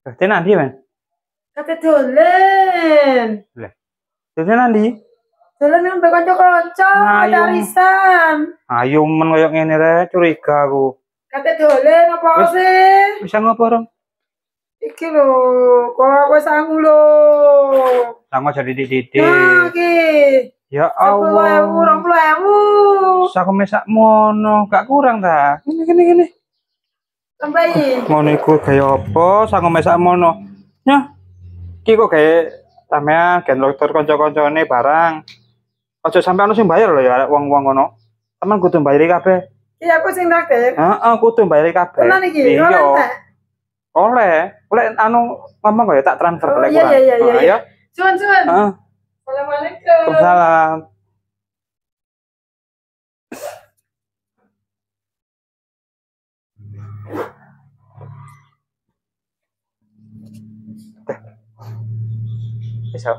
Berarti nanti, Men? Kate dolen. Lah. Berarti nanti? Dolen nang kanca-kanca arisan. Ayo men koyo ngene rek, curiga aku. Kate dolen apa sih? Bisa ngopo, Rong? Iki lho, kok aku sangu lho. Sangu aja didik-didik. Nah, iki. Ya Allah. 10.000, 20.000. Saku mesak mono, gak kurang ta? Gini. Tambahin. Ngono iku gaya apa? Sangu mesak mono. Nyah. Iki kok gawe sampean gen dokter kanca-kancane barang. Aja sampe ono sing bayar lho ya wong-wong ngono. Temen kudu bayari kabeh. Iya, aku sing naktir. Heeh, kudu bayari kabeh. Tenan iki, iya. Oleh anu ngomong kok ya tak transfer oh, kurang. Iya. Cuan. Heeh. Assalamualaikum. Waalaikumsalam. Bisa.